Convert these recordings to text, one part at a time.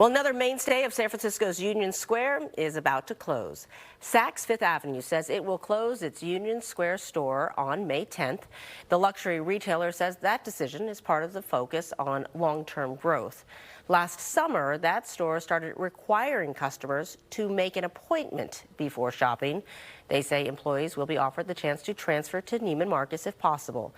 Well, another mainstay of San Francisco's Union Square is about to close. Saks Fifth Avenue says it will close its Union Square store on May 10th. The luxury retailer says that decision is part of the focus on long-term growth. Last summer, that store started requiring customers to make an appointment before shopping. They say employees will be offered the chance to transfer to Neiman Marcus if possible.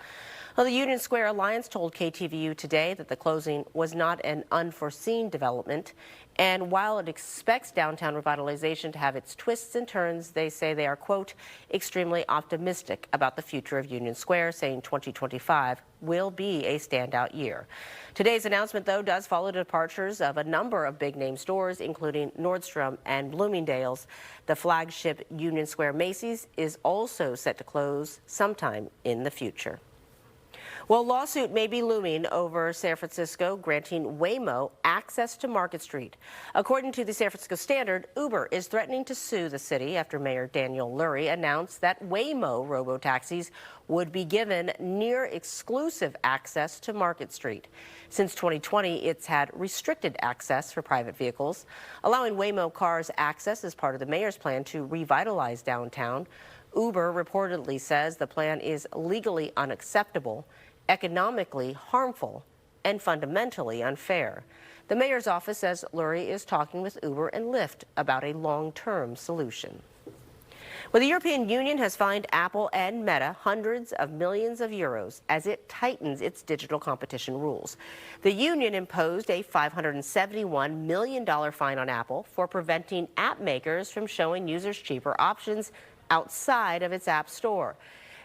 Well, the Union Square Alliance told KTVU today that the closing was not an unforeseen development. And while it expects downtown revitalization to have its twists and turns, they say they are, quote, extremely optimistic about the future of Union Square, saying 2025 will be a standout year. Today's announcement, though, does follow departures of a number of big-name stores, including Nordstrom and Bloomingdale's. The flagship Union Square Macy's is also set to close sometime in the future. Well, a lawsuit may be looming over San Francisco granting Waymo access to Market Street. According to the San Francisco Standard, Uber is threatening to sue the city after Mayor Daniel Lurie announced that Waymo robo-taxis would be given near-exclusive access to Market Street. Since 2020, it's had restricted access for private vehicles. Allowing Waymo cars access is part of the mayor's plan to revitalize downtown. Uber reportedly says the plan is legally unacceptable, economically harmful, and fundamentally unfair. The mayor's office says Lurie is talking with Uber and Lyft about a long-term solution. Well, the European Union has fined Apple and Meta hundreds of millions of euros as it tightens its digital competition rules. The union imposed a $571 million fine on Apple for preventing app makers from showing users cheaper options outside of its app store.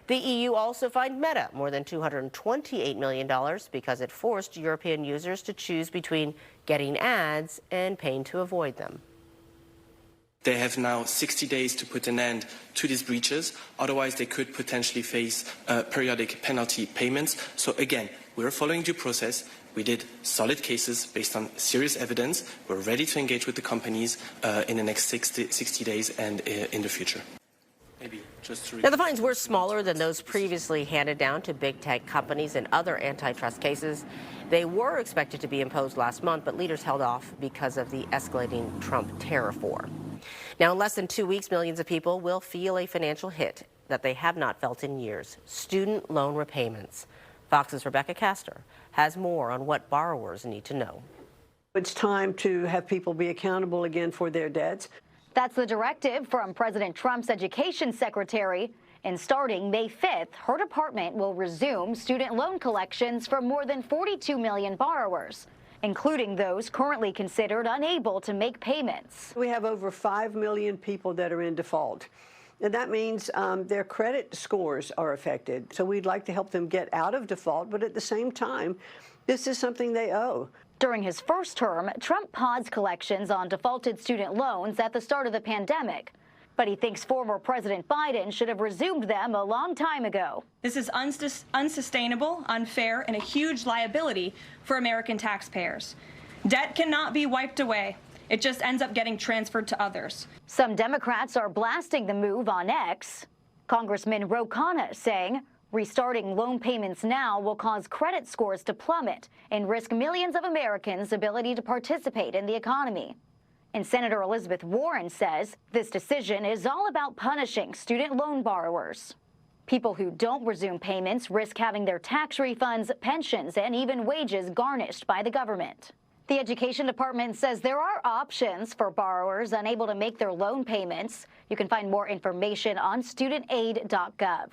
The EU also fined Meta more than $228 million because it forced European users to choose between getting ads and paying to avoid them. They have now 60 days to put an end to these breaches. Otherwise, they could potentially face periodic penalty payments. So again, we're following due process. We did solid cases based on serious evidence. We're ready to engage with the companies in the next 60 days and in the future. Now, the fines were smaller than those previously handed down to big tech companies in other antitrust cases. They were expected to be imposed last month, but leaders held off because of the escalating Trump tariff war. Now, in less than 2 weeks, millions of people will feel a financial hit that they have not felt in years: student loan repayments. Fox's Rebecca Castor has more on what borrowers need to know. It's time to have people be accountable again for their debts. That's the directive from President Trump's education secretary. And starting May 5th, her department will resume student loan collections from more than 42 million borrowers, including those currently considered unable to make payments. We have over 5 million people that are in default. And that means their credit scores are affected. So we'd like to help them get out of default, but at the same time, this is something they owe. During his first term, Trump paused collections on defaulted student loans at the start of the pandemic. But he thinks former President Biden should have resumed them a long time ago. This is unsustainable, unfair, and a huge liability for American taxpayers. Debt cannot be wiped away. It just ends up getting transferred to others. Some Democrats are blasting the move on X. Congressman Ro Khanna saying restarting loan payments now will cause credit scores to plummet and risk millions of Americans' ability to participate in the economy. And Senator Elizabeth Warren says this decision is all about punishing student loan borrowers. People who don't resume payments risk having their tax refunds, pensions, and even wages garnished by the government. The Education Department says there are options for borrowers unable to make their loan payments. You can find more information on studentaid.gov.